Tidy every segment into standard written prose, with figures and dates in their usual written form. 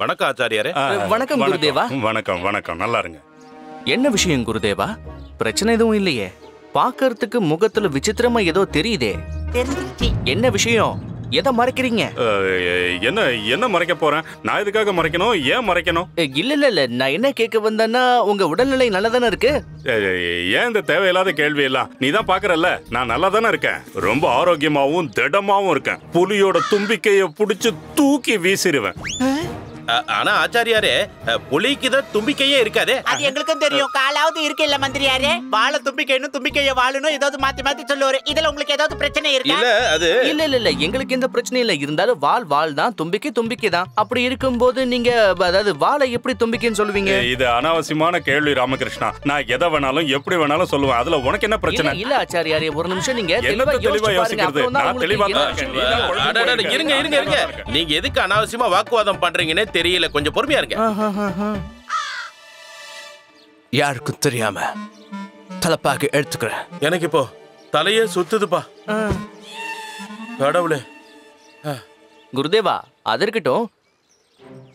வணக்கம் ஆச்சாரியாரே. வணக்கம் குருதேவா. வணக்கம் வணக்கம், நல்லா இருங்க. என்ன விஷயம் குருதேவா? பிரச்சனை எதுவும் இல்லையே? பாக்கறதுக்கு முகத்துல விசித்திரமா ஏதோ தெரியுதே. என்ன விஷயம்? எதை மறைக்கிறீங்க? என்ன என்ன மறைக்க போறேன்? நான் இதுக்காக மறைக்கணும்? ஏன் மறைக்கணும்? இல்ல நான் என்ன கேட்க வந்தேன்னா, உங்க உடல்நிலை நல்லதானே இருக்கு? ஏன் இந்த தேவையில்லாத கேள்வி எல்லாம்? நீ தான் பாக்குறல்ல, நான் நல்லா தானே இருக்கேன். ரொம்ப ஆரோக்கியமாவும் திடமாவும் இருக்கேன். புலியோட தும்பிக்கைய புடிச்சு தூக்கி வீசிடுவேன். ஆனா ஆச்சாரியாரே, புலிக்கு தான் தும்பிக்கையே இருக்காதே. அது எங்களுக்கும் தெரியும். காலாவது இருக்கு இல்ல மந்திரியாரே? வாழ தும்பிக்கைன்னு தும்பிக்கைய வாழணும் ஏதாவது மாத்தி மாத்தி சொல்லுவாரு. இதுல உங்களுக்கு ஏதாவது பிரச்சனை இருக்கா? இல்ல அது இல்ல எங்களுக்கு எந்த பிரச்சனையும் இல்ல. இருந்தாலும் வால் தான், தும்பிக்கை தான். அப்படி இருக்கும்போது நீங்க அதாவது வாழை எப்படி தும்பிக்கைன்னு சொல்லுவீங்க? இது அனாவசியமான கேள்வி ராமகிருஷ்ணா. நான் எதை வேணாலும் எப்படி வேணாலும் சொல்லுவேன். அதுல உனக்கு என்ன பிரச்சனை? இல்ல ஆச்சாரியாரே, ஒரு நிமிஷம் நீங்க தெளிவா யோசிக்கிறது. நான் தெளிவா தான் இருக்கேன். இருங்க. நீங்க எதுக்கு அனாவசியமா வாக்குவாதம் பண்றீங்கன்னே தெரியல. கொஞ்சம் பொறுமையா இருங்க. யாருக்கும் தெரியாம தலைப்பாக எடுத்துக்கிறேன். எனக்கு இப்போ தலையே சுத்துதுப்பா. கடவுளே. குருதேவா, அது இருக்கட்டும்.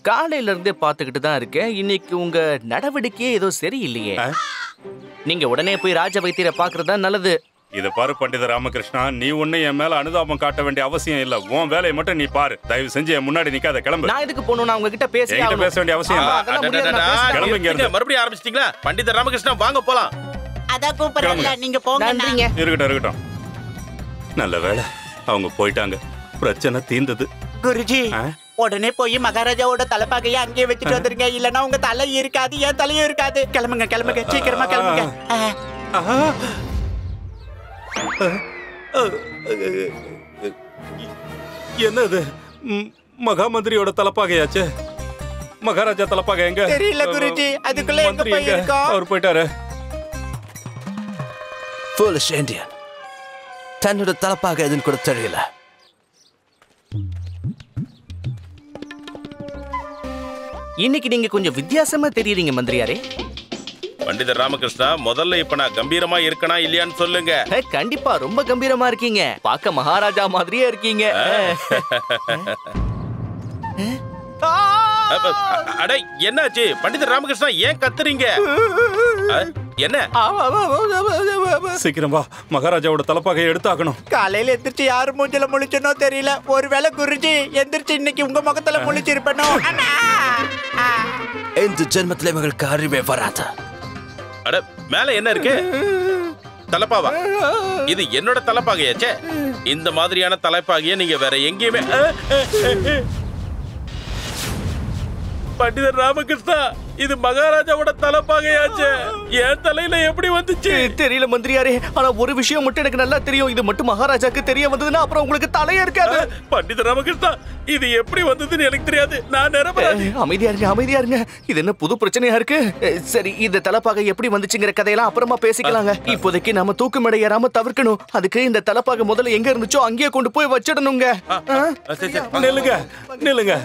காலையில இருந்தே பாத்துக்கிட்டு தான் இருக்கேன். இன்னைக்கு உங்க நடவடிக்கையே ஏதோ சரியில்லையே. நீங்க உடனே போய் ராஜ வைத்தியரை பாக்குறதா நல்லது. இத பாரு பண்டித ராமகிருஷ்ணா, நீ ஒண்ணு என் மேல அனுதாபம் காட்ட வேண்டிய அவசியம் இல்ல. உன் வேலையை மட்டும் நீ பாரு. தயவு செஞ்சு என் முன்னாடி நிக்காத, கிளம்பு. நான் எதுக்கு போகணும்? நான் உங்ககிட்ட பேச வேண்டிய அவசியம் இல்ல. மறுபடியும் ஆரம்பிச்சிட்டீங்களா? பண்டித ராமகிருஷ்ணா, வாங்க போலாம். அதான் கூப்பிடுறேன்ல, நீங்க போங்க. இருக்கட்டும். நல்ல வேளை அவங்க போயிட்டாங்க. பிரச்சனை தீர்ந்தது. குருஜி, உடனே போய் மகாராஜாவோட தலைப்பாகையை அங்கேயே வச்சுட்டு வந்துருங்க. இல்லன்னா உங்க தலை இருக்காது, என் தலையும் இருக்காது. கிளம்புங்க, சீக்கிரமா கிளம்புங்க. என்னது? மகா மந்திரியோட தலைப்பாகையாச்சு. மகாராஜா தலைப்பாகை எங்க? தெரியல குருஜி, அதுக்குள்ள எங்க போயிருக்கோம்? அவர் போயிட்டாரு. Foolish Indian. தன்னோட தலைப்பாக எதுன்னு கூட தெரியல. இன்னைக்கு நீங்க கொஞ்சம் வித்தியாசமா தெரியுறீங்க மந்திரியாரே. பண்டிதர் ராமகிருஷ்ணா, முதல்ல இப்ப நான் கம்பீரமா இருக்கனா இல்லையான்னு சொல்லுங்க. கண்டிப்பா ரொம்ப கம்பீரமா இருக்கீங்க. பார்க்க மகாராஜா மாதிரியே இருக்கீங்க. அட என்னாச்சு பண்டிதர் ராமகிருஷ்ணா? ஏன் கத்துறீங்க? என்ன? சீக்கிரம் வா, மகாராஜாவோட தலைப்பாகையை எடுத்தாக்கணும். காலையில எந்திரிச்சு யாரு மூஞ்சில முழிச்சனோ தெரியல. ஒருவேளை குருஜி எந்திரிச்சு இன்னைக்கு உங்க முகத்துல முழிச்சிருப்பனோ. இந்த ஜென்மத்துல இவங்களுக்கு அறிவே வராது. அட மேல என்ன இருக்கு? தலைப்பாவா? இது என்னோட தலைப்பாகையாச்சே. இந்த மாதிரியான தலைப்பாகையை நீங்க வேற எங்கேயுமே. பண்டிதர் ராமகிருஷ்ணா, இது மகாராஜாவோட தலைப்பாகையாச்சே. என் தலையில எப்படி வந்துச்சு தெரியல மந்திரியாரே. ஆனா ஒரு விஷயம் மட்டும் எனக்கு நல்லா தெரியும். இது மட்டும் மகாராஜாக்கு தெரிய வந்ததுன்னா அப்புறம் உங்களுக்கு தலையே இருக்காது. பண்டிதர் ராமகிருஷ்ணா, இது எப்படி வந்ததுன்னு எனக்கு தெரியாது. நான் நிரபராதி. அமைதியா இருங்க. இது என்ன புது பிரச்சனையா இருக்கு? சரி, இந்த தலைப்பாகை எப்படி வந்துச்சுங்கிற கதையெல்லாம் அப்புறமா பேசிக்கலாங்க. இப்போதைக்கு நம்ம தூக்குமடை ஏறாம தவிர்க்கணும். அதுக்கு இந்த தலைப்பாகை முதல்ல எங்க இருந்துச்சோ அங்கேயே கொண்டு போய் வச்சிடணுங்க. நில்லுங்க.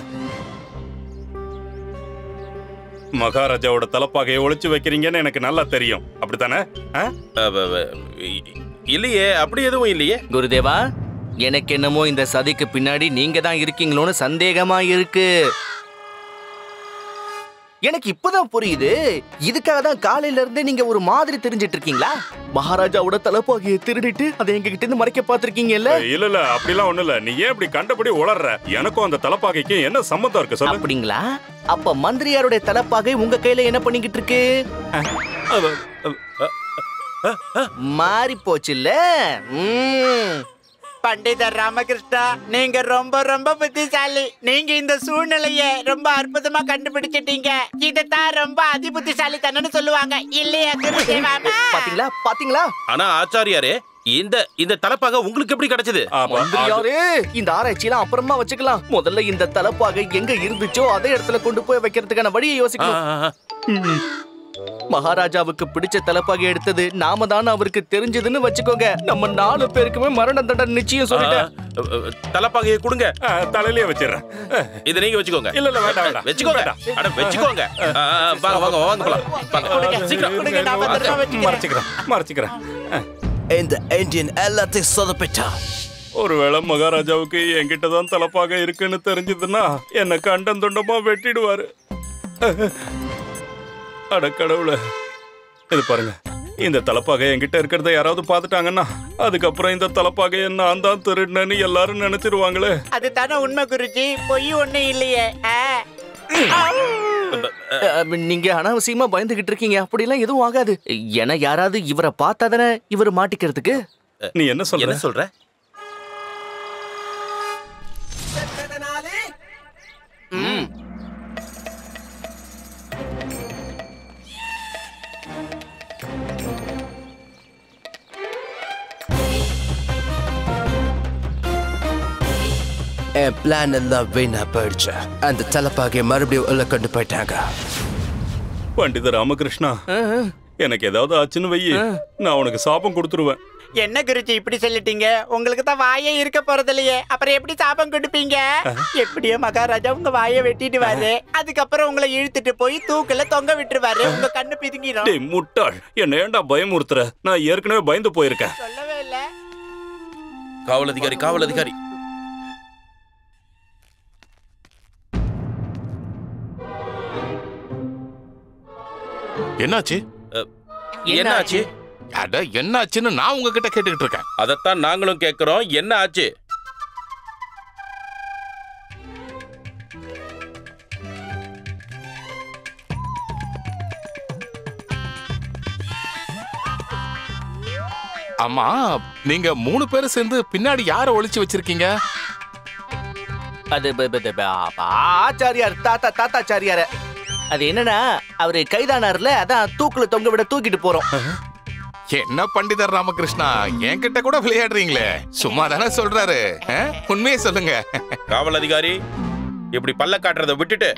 மகாராஜாவோட தலைப்பாகையை ஒளிச்சு வைக்கிறீங்கன்னு எனக்கு நல்லா தெரியும். அப்படித்தானே? இல்லையே, அப்படி எதுவும் இல்லையே. குருதேவா, எனக்கு என்னமோ இந்த சதிக்கு பின்னாடி நீங்க தான் இருக்கீங்களோன்னு சந்தேகமா இருக்கு. எனக்கு இப்பதான் புரியுது. இதுக்காக தான் காலையில இருந்தே நீங்க ஒரு மாதிரி தெரிஞ்சிட்டு இருக்கீங்களா? மகாராஜாவோட தலைப்பாகையை திருடிட்டு அதை எங்க கிட்ட இருந்து மறைக்க பாத்திருக்கீங்கல்ல? இல்ல அப்படிலாம் ஒண்ணு இல்ல. நீ ஏன் இப்படி கண்டபடி உளர்ற? எனக்கும் அந்த தலைப்பாகைக்கும் என்ன சம்பந்தம் இருக்கு சொல்லு. அப்படிங்களா? அப்ப மந்திரியாருடைய தலைப்பாகை உங்க கையில என்ன பண்ணிக்கிட்டு இருக்கு? மாறி போச்சுல்ல. பண்டிதர் ராமகிருஷ்ணா, நீங்க ரொம்ப ரொம்ப புத்திசாலி. நீங்க இந்த சூழ்நிலைய ரொம்ப அற்புதமா கண்டுபிடிச்சிட்டீங்க. இதத்தான் ரொம்ப அதிபுத்திசாலித்தனம்னு சொல்லுவாங்க இல்லையா? பாத்தீங்களா? ஆனா ஆச்சாரியாரே, இந்த தலைப்பாக உங்களுக்கு எப்படி கிடைச்சது? மந்திரியாரே, இந்த ஆராய்ச்சியெல்லாம் அப்புறமா வச்சுக்கலாம். முதல்ல இந்த தலைப்பாகை எங்க இருந்துச்சோ அதே இடத்துல கொண்டு போய் வைக்கிறதுக்கான வழியை யோசிக்கணும். மகாராஜாவுக்கு பிடிச்ச தலைப்பாகை எடுத்தது நாம தான் அவருக்கு தெரிஞ்சதுன்னு வச்சுக்கோங்க. நம்ம 4 பேருக்குமே மரண தண்டனை நிச்சயம் சொல்லிட்டேன். தலைப்பாகையை கொடுங்க. தலையிலேயே வச்சிடுறேன். இதை நீங்க வச்சுக்கோங்க. இல்ல வேண்டாம், வச்சுக்கோங்க. அட வச்சுக்கோங்க. வாங்க போலாம். சீக்கிரம் மறைச்சுக்கிறேன். இந்த இந்தியன் எல்லாத்தையும் சொதப்பிட்டான். ஒருவேளை மகாராஜாவுக்கு என்கிட்ட தான் தலப்பாக இருக்குன்னு தெரிஞ்சதுன்னா என்ன கண்டம் துண்டமா வெட்டிடுவாரு. அட கடவுளே, இது பாருங்க, இந்த தலப்பாகை என்கிட்ட இருக்கிறத யாராவது பாத்துட்டாங்கன்னா அதுக்கப்புறம் இந்த தலப்பாகையை நான் தான் திருடினேன்னு எல்லாரும் நினைச்சிருவாங்களே. அது தானே உண்மை குருஜி, பொய் ஒண்ணு இல்லையே. நீங்க அனாவசியமா பயந்துகிட்டு இருக்கீங்க. அப்படிலாம் எதுவும் ஆகாது. ஏன்னா யாராவது இவரை பார்த்தா தானே இவர் மாட்டிக்கிறதுக்கு. நீ என்ன சொல்ற? என் பிளான் எல்லாம் வீணா போயிடுச்சு. அந்த தலப்பாகையை மறுபடியும் உள்ள கொண்டு போயிட்டாங்க. பண்டித ராமகிருஷ்ணா, எனக்கு ஏதாவது ஆச்சுன்னு வையி, நான் உனக்கு சாபம் கொடுத்துருவேன். என்ன குருஜி இப்படி சொல்லிட்டீங்க? உங்களுக்கு தான் வாயே இருக்க போறது இல்லையே, அப்புறம் எப்படி சாபம் கொடுப்பீங்க? எப்படியோ மகாராஜா உங்க வாயை வெட்டிடுவாரு, அதுக்கப்புறம் உங்களை இழுத்துட்டு போய் தூக்குல தொங்க விட்டுருவாரு, உங்க கண்ணு பிதுங்கிடும். டேய் முட்டாள், என்ன ஏன்டா பயமுறுத்துற? நான் ஏற்கனவே பயந்து போயிருக்கேன். சொல்லவே இல்ல. காவல் அதிகாரி. என்னாச்சு? என்னாச்சு? அட என்னாச்சுன்னு நான் உங்ககிட்ட கேட்டுக்கிட்டு இருக்கேன். அதத்தான் நாங்களும் கேட்கிறோம். என்ன ஆச்சு? அம்மா, நீங்க 3 பேரும் சேர்ந்து பின்னாடி யாரை ஒளிச்சு வச்சிருக்கீங்க? அது ஆச்சாரியார், தாத்தாச்சாரியார. அது என்னன்னா, அவரு கைதானார்ல, அதான் தூக்குல தொங்க விட தூக்கிட்டு போறோம். என்ன பண்டிதர் ராமகிருஷ்ணா, என்கிட்ட கூட விளையாடுறீங்களே? சும்மா தானே சொல்றாரு, உண்மையை சொல்லுங்க. காவல் அதிகாரி, இப்படி பல்ல காட்டுறத விட்டுட்டு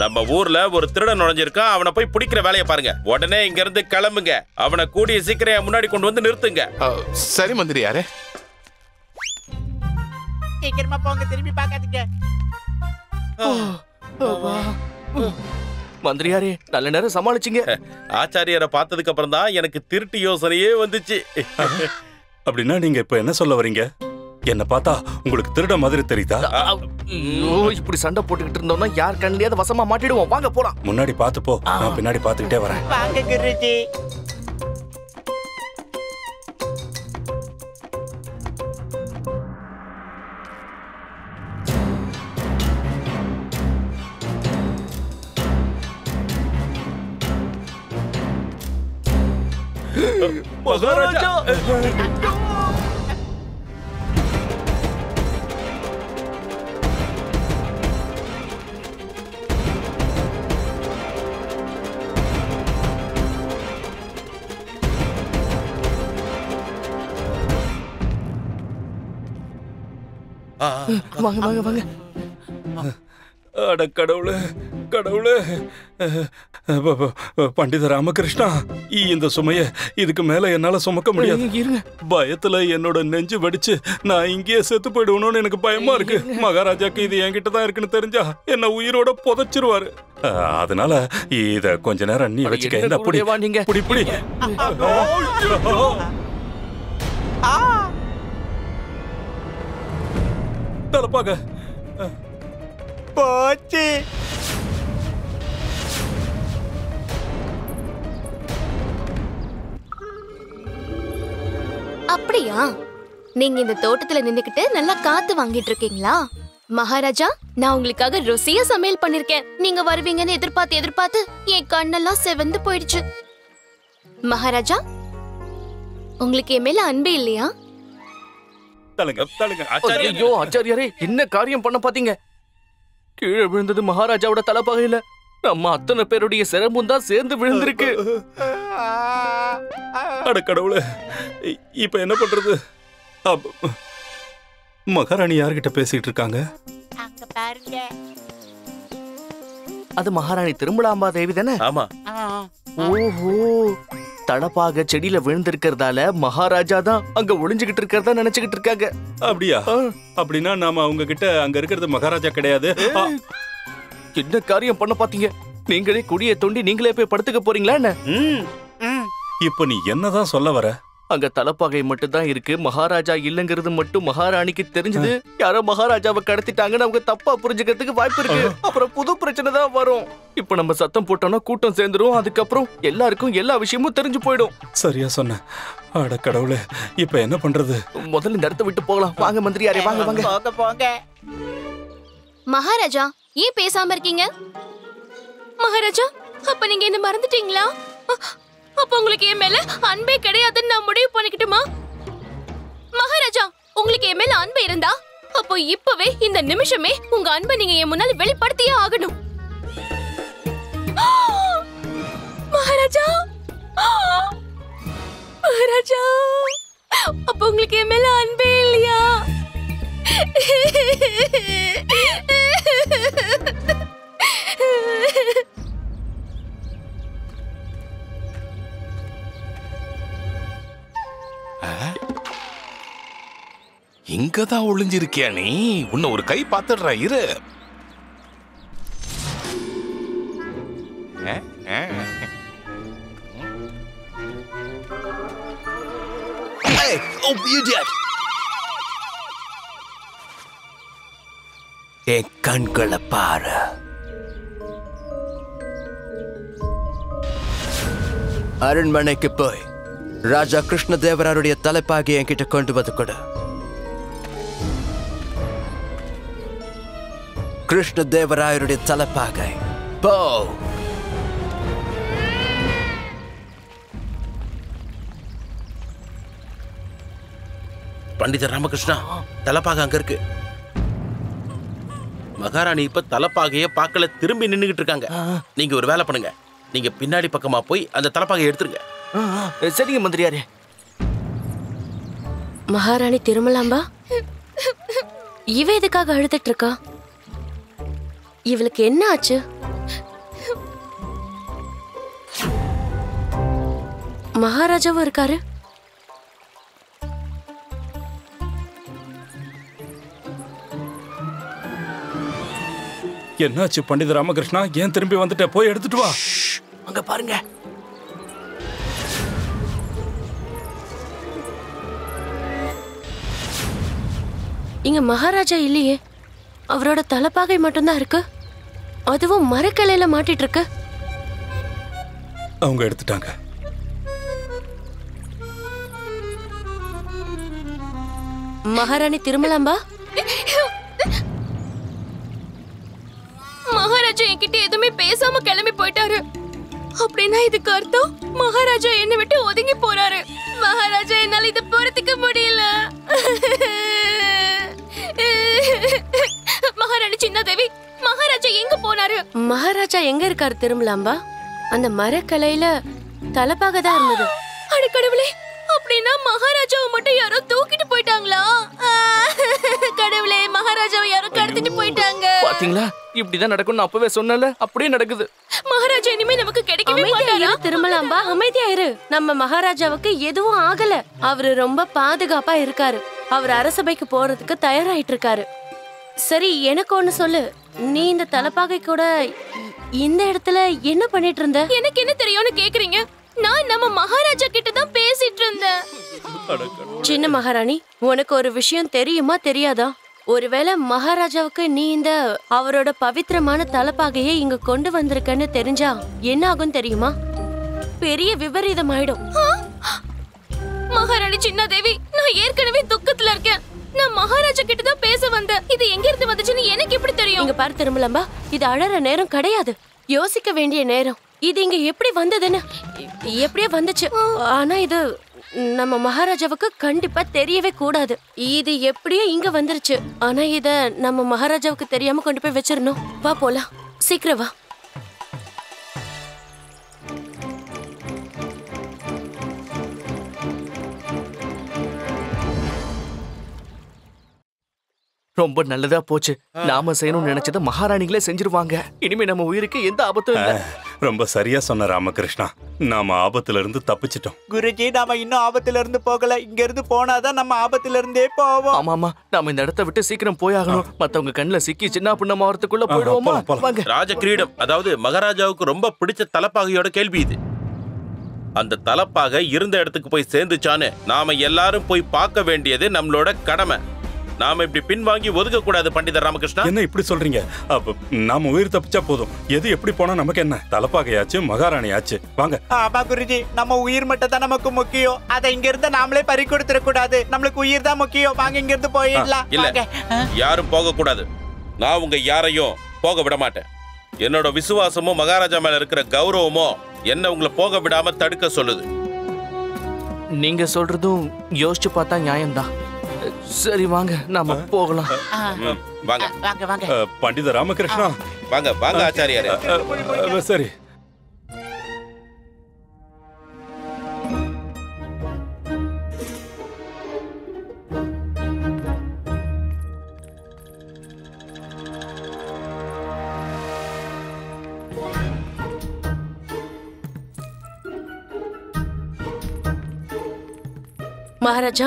நம்ம ஊர்ல ஒரு திருடன் நுழைஞ்சிருக்கான், அவனை போய் பிடிக்கிற வேலையை பாருங்க. உடனே இங்க இருந்து கிளம்புங்க. அவனை கூடிய சீக்கிரம் முன்னாடி கொண்டு வந்து நிறுத்துங்க. சரி மந்திரியாரே. சீக்கிரமா போங்க, திரும்பி பார்க்காதீங்க. மந்திரியாரே, நல்ல நேரம் சமாளிச்சிங்க. ஆச்சாரியரை பார்த்ததுக்கு அப்புறம் தான் எனக்கு திருட்டு யோசனையே வந்துச்சு. அப்படின்னா நீங்க இப்ப என்ன சொல்ல வரீங்க? என்ன பார்த்தா உங்களுக்கு திருட மாதிரி தெரியுதா? ஐயோ, இப்படி சண்டை போட்டுக்கிட்டு இருந்தோம்னா யார் கண்ணிலையாவது வசமா மாட்டிடுவோம். வாங்க போலாம். முன்னாடி பார்த்து போ, நான் பின்னாடி பார்த்துக்கிட்டே வரேன். வாங்க குருஜி. மகாராஜா! வாங்க வாங்க வாங்க. அட கடவுளே, கடவுளே. பண்டித ராமகிருஷ்ணா, இந்த சுமைய இதுக்கு மேல என்னால சுமக்க முடியாது. இருங்க. பயத்துல என்னோட நெஞ்சு வெடிச்சு நான் இங்கேயே செத்து போயிடுவணும்னு எனக்கு பயமா இருக்கு. மகாராஜாக்கு இது என்கிட்ட தான் இருக்குன்னு தெரிஞ்சா என்ன உயிரோட புதைச்சிருவாரு. அதனால இத கொஞ்ச நேரம் நீ வச்சுக்க. என்ன புடி புடி புடி. தலப்பாக போச்சு. அப்படியா? நீங்க இந்த தோட்டத்துல நின்னுக்கிட்டு நல்லா காத்து வாங்கிட்டு இருக்கீங்களா? மகாராஜா, நான் உங்களுக்காக ருசியா சமையல் பண்ணிருக்கேன். நீங்க வருவீங்கன்னு எதிர்பார்த்து என் கண்ணெல்லாம் செவந்து போயிடுச்சு. மகாராஜா, உங்களுக்கு என் மேல அன்பு இல்லையா? தலங்க தலங்க. ஐயோ ஆச்சாரியாரே, என்ன காரியம் பண்ண பாத்தீங்க? கீழே விழுந்தது மகாராஜாவோட தலைப்பாகையில. நம்ம அத்தனை பேருடைய சிரமும் தான் சேர்ந்து விழுந்திருக்கு. அட கடவுளே, இப்ப என்ன பண்றது? மகாராணி யார்கிட்ட பேசிட்டு இருக்காங்க? அங்க பாருங்க. அது மகாராணி திருமலாம்பா தேவி தானே? ஆமா. ஓஹோ, தலப்பாக செடியில விழுந்திருக்கிறதால மகாராஜா தான் அங்க ஒளிஞ்சுகிட்டு இருக்கிறதா நினைச்சுக்கிட்டு இருக்காங்க. அப்படியா? அப்படின்னா நாம அவங்க கிட்ட அங்க இருக்கிறது மகாராஜா கிடையாது. என்ன காரியம் பண்ண பாத்தீங்க? நீங்களே குடியை தோண்டி நீங்களே போய் படுத்துக்க போறீங்களா என்ன? இப்ப நீ என்னதான் சொல்ல வர? அங்க தலைப்பாகை மட்டும் தான் இருக்கு, மகாராஜா இல்லங்கிறது மட்டும் மகாராணிக்கு தெரிஞ்சது, யாரோ மகாராஜாவை கடத்திட்டாங்கன்னு அவங்க தப்பா புரிஞ்சுக்கிறதுக்கு வாய்ப்பு இருக்கு. அப்புறம் புது பிரச்சனை தான் வரும். இப்ப நம்ம சத்தம் போட்டோம்னா கூட்டம் சேர்ந்துரும். அதுக்கப்புறம் எல்லாருக்கும் எல்லா விஷயமும் தெரிஞ்சு போயிடும். சரியா சொன்ன. அட கடவுளே, இப்ப என்ன பண்றது? முதல்ல இந்த இடத்த விட்டு போகலாம். வாங்க மந்திரியாரே, வாங்க வாங்க. போங்க போங்க. மகாராஜா ஏன் பேசாம இருக்கீங்க? மகாராஜா, அப்ப நீங்க என்ன மறந்துட்டீங்களா? அப்ப உங்களுக்கு என் மேல அன்பே கிடையாதுன்னு நான் முடிவு பண்ணிக்கிட்டுமா? மகாராஜா, உங்களுக்கு என் மேல அன்பு இருந்தா அப்போ இப்பவே இந்த நிமிஷமே உங்க அன்பை நீங்க என் முன்னால வெளிப்படுத்தியே ஆகணும். மகாராஜா, மகாராஜா, அப்ப உங்களுக்கு என் மேல அன்பே இல்லையா? இங்கதான் ஒளிஞ்சிருக்கியா நீ? உன்னை ஒரு கை பாத்துடுறா, இரு. Hey, oh, you did. என் கண்களை பாரு. அரண்மனைக்கு போய் ராஜா கிருஷ்ணதேவராருடைய தலைப்பாகை என்கிட்ட கொண்டு வந்து கொடு. கிருஷ்ணதேவராயருடைய தலைப்பாகை. போ. பண்டிதர் ராமகிருஷ்ணா, தலைப்பாகை அங்க இருக்கு. மகாராணி இப்ப தலைப்பாகைய பார்க்கல, திரும்பி நின்னுகிட்டு இருக்காங்க. நீங்க ஒரு வேலை பண்ணுங்க, நீங்க பின்னாடி பக்கமா போய் அந்த தலைப்பாகையை எடுத்துருங்க. சரிங்க மந்திரியாரே. மகாராணி திருமலாம்பா, இவ எதுக்காக அழுதுட்டு இருக்கா? இவளுக்கு என்ன ஆச்சு? மகாராஜாவும் இருக்காரு. என்னாச்சு பண்டித ராமகிருஷ்ணா? ஏன் திரும்பி வந்துட்ட? போய் எடுத்துட்டு வா. அங்க பாருங்க. இங்க மகாராஜா இல்லையே, அவரோட தலைப்பாகை மட்டும்தான் இருக்கு. அதுவும் மரக்கிளையில மாட்டிட்டு இருக்கு. அவங்க எடுத்துட்டாங்க. மகாராணி திருமலாம்பா, மகாராஜா என்கிட்ட எதுவுமே பேசாம கிளம்பி போயிட்டாரு. அப்படின்னா இதுக்கு அர்த்தம் மகாராஜா என்னை விட்டு ஒதுங்கி போறாரு. மகாராஜா, என்னால இதை பொறுத்துக்க முடியல. மகாராணி சின்னதேவி, மகாராஜா எங்க போனாரு? மகாராஜா எங்க இருக்காரு திருமலாம்பா? அந்த மரக்கிளையில தலைப்பாகை தான் இருந்தது. அடக்கடவுளே, அப்படின்னா மகாராஜாவை மட்டும் யாரோ தூக்கிட்டு போயிட்டாங்களா? கடவுளே, மகாராஜாவை யாரோ கடத்திட்டு போயிட்டாங்க. பாத்தீங்களா, இப்படிதான் நடக்கும்னு அப்பவே சொன்னல, அப்படியே நடக்குது. மகாராஜா இனிமே நமக்கு கிடைக்கவே மாட்டாரா? திருமலாம்பா, அமைதியா இரு. நம்ம மகாராஜாவுக்கு எதுவும் ஆகல. அவரு ரொம்ப பாதுகாப்பா இருக்காரு. அவர் அரசபைக்கு போறதுக்கு தயாராயிட்டு இருக்காரு. சரி, எனக்கு ஒண்ணு சொல்லு. நீ இந்த தலைப்பாகை கூட இந்த இடத்துல என்ன பண்ணிட்டு இருந்த? எனக்கு என்ன தெரியும்னு கேக்குறீங்க? நான் நம்ம மகாராஜா கிட்ட தான் பேசிட்டு இருந்தேன். சின்ன மகாராணி, உனக்கு ஒரு விஷயம் தெரியுமா தெரியாதா? ஒருவேளை மகாராஜாவுக்கு நீ இந்த அவரோட பவித்திரமான தலைப்பாகையை இங்க கொண்டு வந்திருக்கன்னு தெரிஞ்சா என்ன ஆகும் தெரியுமா? பெரிய விபரீதம் ஆயிடும். மகாராணி சின்னதேவி, நான் ஏற்கனவே துக்கத்துல இருக்கேன். நான் மகாராஜா கிட்ட தான் பேச வந்தேன். இது எங்க இருந்து வந்துச்சுன்னு எனக்கு எப்படி தெரியும்? இங்க பாரு திருமலம்பா, இது அழற நேரம் கிடையாது, யோசிக்க வேண்டிய நேரம். இது இங்க எப்படி வந்ததுன்னு எப்படியே வந்துச்சு. ஆனா இது நம்ம மகாராஜாவுக்கு கண்டிப்பா தெரியவே கூடாது. இது எப்படியோ இங்க வந்துருச்சு. ஆனா இத நம்ம மகாராஜாவுக்கு தெரியாம கொண்டு போய் வச்சிரணும். வா போலாம், சீக்கிரம் வா. ரொம்ப நல்லதா போச்சு. நாம செய்யணும்னு நினைச்சத மகாராணிகளே செஞ்சிருவாங்க. இனிமே நம்ம உயிருக்கு எந்த ஆபத்தும் இல்ல. ரொம்ப சரியா சொன்ன ராமகிருஷ்ணா. நாம ஆபத்துல இருந்து தப்பிச்சிட்டோம். குருஜி, நாம இன்னும் ஆபத்துல இருந்து போகல. இங்க இருந்து போனாதான் நம்ம ஆபத்துல இருந்தே போவோம். ஆமாமா, நாம இந்த இடத்தை விட்டு சீக்கிரம் போயாகணும். மத்தவங்க கண்ணுல சிக்கி சின்ன பின்னமா வரதுக்குள்ள போயிடுவோமா? வாங்க. ராஜ கிரீடம், அதாவது மகாராஜாவுக்கு ரொம்ப பிடிச்ச தலைப்பாகையோட கேள்வி இது. அந்த தலப்பாக இருந்த இடத்துக்கு போய் சேர்ந்துச்சான்னு நாம எல்லாரும் போய் பார்க்க வேண்டியது நம்மளோட கடமை. நாம இப்படி பின்வாங்கி ஒதுக்க கூடாது பண்டிதர் ராமகிருஷ்ணா. என்ன இப்படி சொல்றீங்க? அப்ப நாம உயிர் தப்பிச்சா போதும். எது எப்படி போனா நமக்கு என்ன? தலப்பாகையாச்சு, மகாராணியாச்சு. வாங்க. ஆமா குருஜி, நம்ம உயிர் மட்டும் தான் நமக்கு முக்கியம். அதை இங்க இருந்து நாமளே பறி கொடுத்துட கூடாது. நம்மளுக்கு உயிர் தான் முக்கியம். வாங்க, இங்க இருந்து போயிடலாம். இல்ல, யாரும் போக கூடாது. நான் உங்க யாரையும் போக விட மாட்டேன். என்னோட விசுவாசமும் மகாராஜா மேல இருக்கிற கௌரவமும் என்ன உங்களை போக விடாம தடுக்க சொல்லுது. நீங்க சொல்றதும் யோசிச்சு பார்த்தா நியாயம்தான். சரி வாங்க, நாம போகலாம். வாங்க வாங்க வாங்க. பண்டித ராமகிருஷ்ணா, வாங்க வாங்க ஆச்சாரியாரே. சரி. மகாராஜா,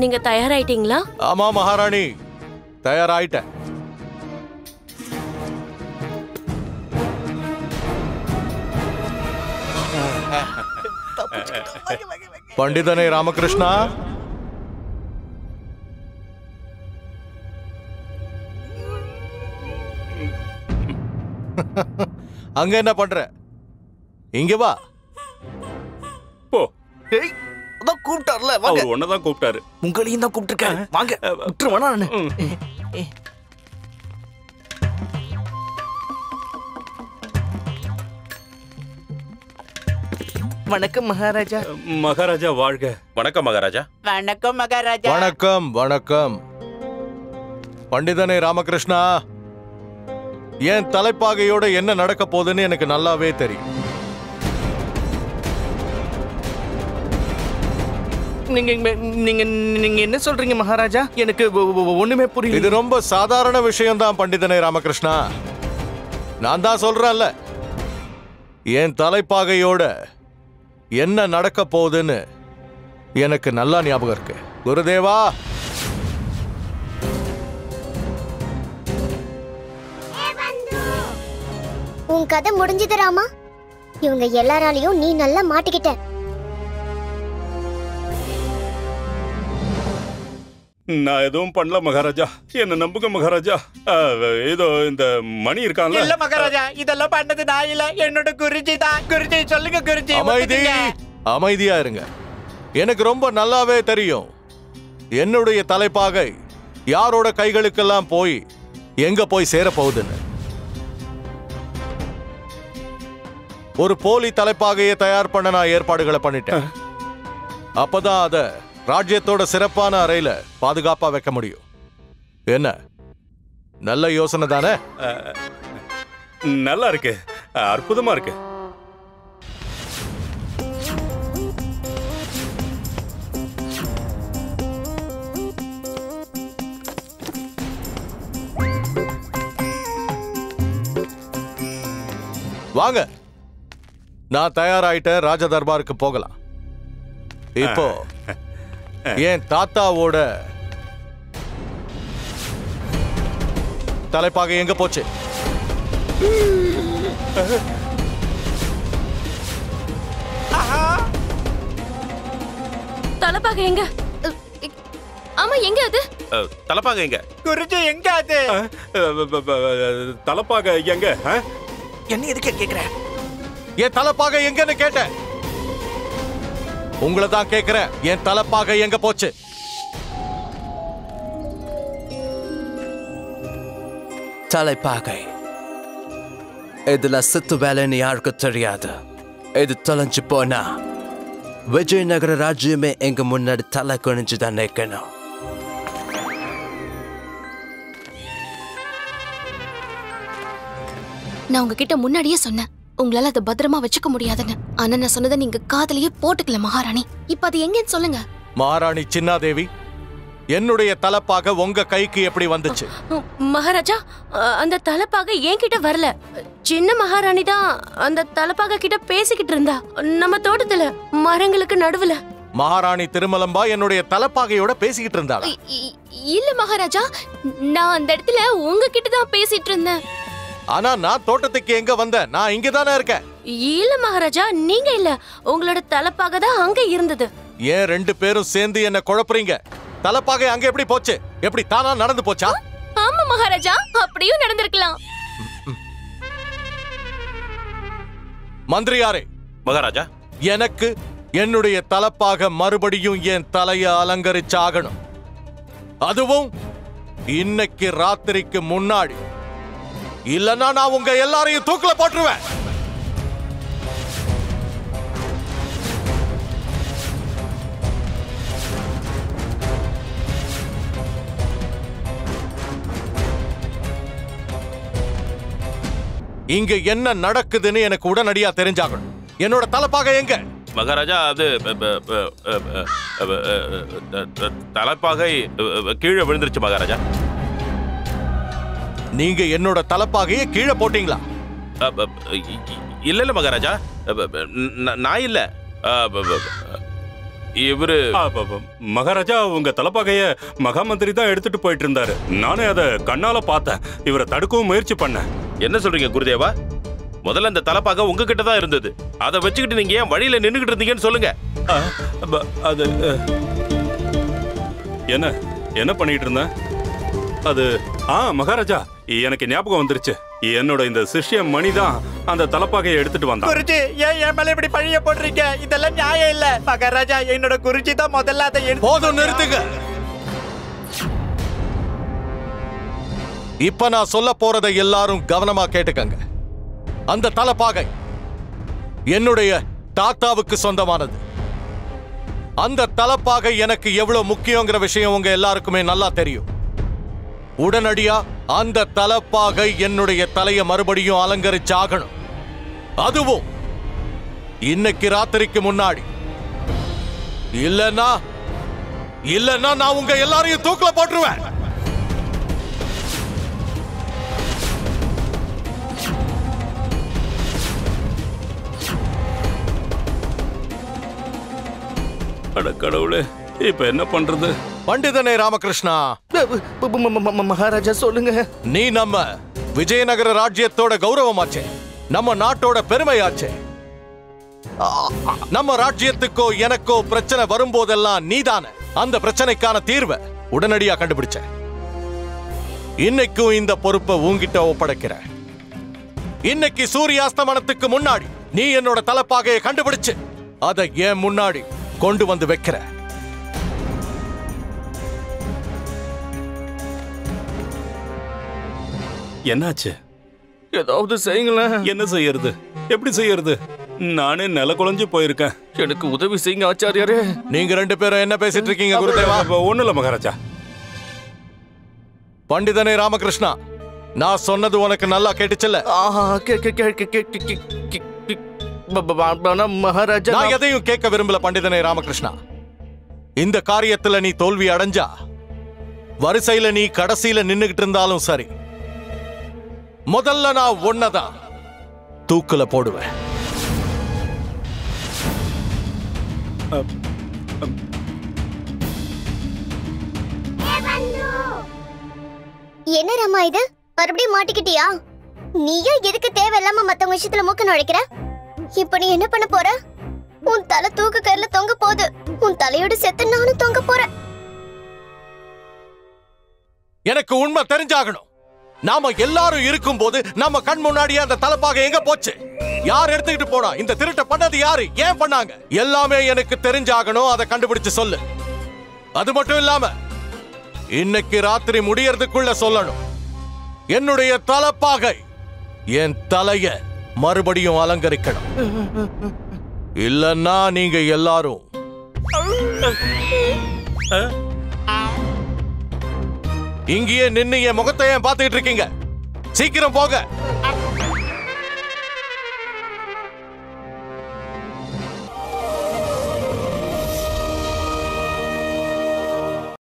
நீங்க தயாராயிட்டீங்களா? ஆமா மகாராணி, தயாராயிட்டேன். பண்டிதனே ராமகிருஷ்ணா, அங்க என்ன பண்ற? இங்க வா. போ. ஏய், அதான் கூப்பிட்டார்ல, வாங்க. அவர் ஒன்னதான் கூப்பிட்டாரு. உங்களையும் தான் கூப்பிட்டிருக்காரு. வாங்க, விட்டுருவேனா நானு? வணக்கம் மகாராஜா. மகாராஜா வாழ்க. வணக்கம் மகாராஜா. வணக்கம் மகாராஜா. வணக்கம் வணக்கம். பண்டிதனே ராமகிருஷ்ணா, என் தலைப்பாகையோட என்ன நடக்க போகுதுன்னு எனக்கு நல்லாவே தெரியும். நீங்க நீங்க நீங்க என்ன சொல்றீங்க மகாராஜா? எனக்கு ஒண்ணுமே புரியல. இது ரொம்ப சாதாரண விஷயம் தான் பண்டிதனே ராமகிருஷ்ணா. நான் தான் சொல்றேன்ல, என் தலைப்பாகையோட என்ன நடக்க போகுதுன்னு எனக்கு நல்லா ஞாபகம் இருக்கு. குருதேவா, உன் கதை முடிஞ்சது ராமா. இவங்க எல்லாராலையும் நீ நல்லா மாட்டிக்கிட்ட. நான் எதுவும் பண்ணல மகாராஜா, என்ன நம்புங்க மகாராஜா. ஏதோ இந்த மணி இருக்கான்ல. இல்ல மகாராஜா, இதெல்லாம் பண்ணது நான் இல்ல, என்னோட குருஜி தான். குருஜி சொல்லுங்க குருஜி. அமைதி, அமைதியா இருங்க. எனக்கு ரொம்ப நல்லாவே தெரியும் என்னுடைய தலைப்பாகை யாரோட கைகளுக்கெல்லாம் போய் எங்க போய் சேர போகுதுன்னு. ஒரு போலி தலைப்பாகையை தயார் பண்ண நான் ஏற்பாடுகளை பண்ணிட்டேன். அப்பதான் அத ராஜ்யத்தோட சிறப்பான அறையில பாதுகாப்பா வைக்க முடியும். என்ன, நல்ல யோசனை தானே? நல்லா இருக்கு, அற்புதமா இருக்கு. வாங்க, நான் தயாராயிட்டேன். ராஜ தர்பாருக்கு போகலாம். இப்போ என் தாத்தாவோட தலைப்பாக எங்க போச்சு? தலைப்பாக எங்க? ஆமா, எங்க அது? தலைப்பாக எங்க? குருஜி எங்க அது? தலைப்பாக எங்க? என்ன எதுக்கு கேக்குற? என் தலைப்பாக எங்கன்னு கேட்டேன். உங்களை தான் கேக்குறேன், என் தலைப்பாக எங்க போச்சு? தலைப்பாகை இதுல சித்து வேலைன்னு யாருக்கு தெரியாது. இது தொலைஞ்சு போனா விஜயநகர ராஜ்யமே எங்க முன்னாடி தலை குனிஞ்சுதான் நிற்கணும். நான் உங்ககிட்ட முன்னாடியே சொன்னேன், உங்களால அதை பத்திரமா வச்சுக்க முடியாதுன்னு. ஆனா நான் சொன்னதை நீங்க காதலியே போட்டுக்கல மகாராணி. இப்ப அது எங்கன்னு சொல்லுங்க. மகாராணி சின்னாதேவி, என்னுடைய தலைப்பாக உங்க கைக்கு எப்படி வந்துச்சு? மகாராஜா, அந்த தலைப்பாக என்கிட்ட வரல. சின்ன மகாராணி தான் அந்த தலைப்பாக கிட்ட பேசிக்கிட்டு இருந்தா, நம்ம தோட்டத்துல மரங்களுக்கு நடுவுல. மகாராணி திருமலம்பா என்னுடைய தலைப்பாகையோட பேசிக்கிட்டு இருந்தாளா? இல்ல மகாராஜா, நான் அந்த இடத்துல உங்ககிட்ட தான் பேசிட்டு இருந்தேன். ஆனா நான் தோட்டத்துக்கு எங்க வந்தேன்? நான் இங்க தானே இருக்கேன். இல்ல மகாராஜா, நீங்க இல்ல, உங்களோட தலைப்பாக தான் அங்க இருந்தது. ஏன் 2 பேரும் சேர்ந்து என்ன குழப்புறீங்க? தலைப்பாகை அங்க எப்படி போச்சு? எப்படி தானா நடந்து போச்சா? ஆமா மகாராஜா, அப்படியும் நடந்திருக்கலாம். மந்திரியாரே, மகாராஜா, எனக்கு என்னுடைய தலைப்பாக மறுபடியும் என் தலைய அலங்கரிச்சாகணும். அதுவும் இன்னைக்கு ராத்திரிக்கு முன்னாடி. இல்லன்னா நான் உங்க எல்லாரையும் தூக்குல போட்டுருவேன். இங்க என்ன நடக்குதுன்னு எனக்கு உடனடியா தெரிஞ்சாகணும். என்னோட தலைப்பாக எங்க? மகாராஜா, அது தலைப்பாகை கீழே விழுந்துருச்சு மகாராஜா. நீங்க என்னோட தலைப்பாகையை கீழே போட்டீங்களா? இல்ல இல்ல மகாராஜா, நான் இல்ல. இவரு மகாராஜா, உங்க தலைப்பாகைய மகாமந்திரி தான் எடுத்துட்டு போயிட்டு இருந்தாரு. நானே அதை கண்ணால பார்த்தேன். இவரை தடுக்கவும் முயற்சி பண்ணேன். என்ன சொல்றீங்க குருதேவா? முதல்ல இந்த தலைப்பாக உங்ககிட்ட தான் இருந்தது. அதை வச்சுக்கிட்டு நீங்க ஏன் வழியில நின்னுகிட்டு இருந்தீங்கன்னு சொல்லுங்க. அது என்ன என்ன பண்ணிட்டு இருந்தேன்? அது மகாராஜா, எனக்கு ஞாபகம் வந்துருச்சு. என்னோட இந்த சிஷ்ய மணி தான் அந்த தலைப்பாகையை எடுத்துட்டு வந்தான். குருஜி, ஏன் என் மேல இப்படி பழிய போடுறீங்க? இதெல்லாம் நியாயம் இல்ல. மகாராஜா, என்னோட குருஜி தான் முதல்ல அதை எடுத்து. போதும், நிறுத்துங்க. இப்ப நான் சொல்ல போறதை எல்லாரும் கவனமா கேட்டுக்கங்க. அந்த தலைப்பாகை என்னுடைய தாத்தாவுக்கு சொந்தமானது. அந்த தலைப்பாகை எனக்கு எவ்வளவு முக்கியங்கிற விஷயம் உங்க எல்லாருக்குமே நல்லா தெரியும். உடனடியா அந்த தலைப்பாகை என்னுடைய தலையை மறுபடியும் அலங்கரிச்சாகணும். அதுவும் இன்னைக்கு ராத்திரிக்கு முன்னாடி. இல்லன்னா நான் உங்க எல்லாரையும் தூக்குல போட்டுருவேன். அட கடவுளே, இப்ப என்ன பண்றது? பண்டிதனே ராமகிருஷ்ணா, மகாராஜா சொல்லுங்க. நீ நம்ம விஜயநகர ராஜ்யத்தோட கௌரவமாச்சே, நம்ம நாட்டோட பெருமையாச்சே. நம்ம ராஜ்யத்துக்கோ எனக்கோ பிரச்சனை வரும்போதெல்லாம் நீதானே அந்த பிரச்சனைக்கான தீர்வை உடனடியா கண்டுபிடிச்ச. இன்னைக்கும் இந்த பொறுப்பை உன்கிட்ட ஒப்படைக்கிற. இன்னைக்கு சூரியாஸ்தமனத்துக்கு முன்னாடி நீ என்னோட தலைப்பாகையை கண்டுபிடிச்சு அதை ஏன் முன்னாடி கொண்டு வந்து வைக்கிற. என்னாச்சு? ஏதாவது செய்யுங்களேன். என்ன செய்யறது? எப்படி செய்யறது? நானே நில குழஞ்சு போயிருக்கேன். எனக்கு உதவி செய்யுங்க ஆச்சாரியாரே. நீங்க 2 பேரும் என்ன பேசிட்டு இருக்கீங்க குருதேவா? ஒண்ணு இல்ல மகாராஜா. பண்டிதனே ராமகிருஷ்ணா, நான் சொன்னது உனக்கு நல்லா கேட்டுச்சல்ல? மகாராஜா, நான் எதையும் கேட்க விரும்பல பண்டிதனே ராமகிருஷ்ணா. இந்த காரியத்துல நீ தோல்வி அடைஞ்சா வரிசையில நீ கடைசியில நின்னுகிட்டு இருந்தாலும் சரி, முதல்ல நான் ஒன்னதான் தூக்குல போடுவேன். என்ன ராமா இது? மறுபடியும் மாட்டிக்கிட்டியா? நீயா எதுக்கு தேவையில்லாம மத்தவங்க விஷயத்துல மூக்க நுழைக்கிற? இப்ப நீ என்ன பண்ண போற? உன் தலை தூக்கு கயிறுல தொங்க போகுது. உன் தலையோட செத்து நானும் தொங்க போறேன். எனக்கு உண்மை தெரிஞ்சாகணும். நாம எல்லாரும் இருக்கும் போது நம்ம கண் முன்னாடியே அந்த தலைப்பாக எங்க போச்சு? யார் எடுத்துக்கிட்டு போனா? இந்த திருட்ட பண்ணது யாரு? ஏன் பண்ணாங்க? எல்லாமே எனக்கு தெரிஞ்சாகணும். அதை கண்டுபிடிச்சு சொல்லு. அது மட்டும் இல்லாம இன்னைக்கு ராத்திரி முடியறதுக்குள்ள சொல்லணும். என்னுடைய தலைப்பாகை என் தலைய மறுபடியும் அலங்கரிக்கணும். இல்லன்னா நீங்க எல்லாரும் இங்கேயே நின்னு என் முகத்தை ஏன் பார்த்துக்கிட்டு இருக்கீங்க? சீக்கிரம் போக.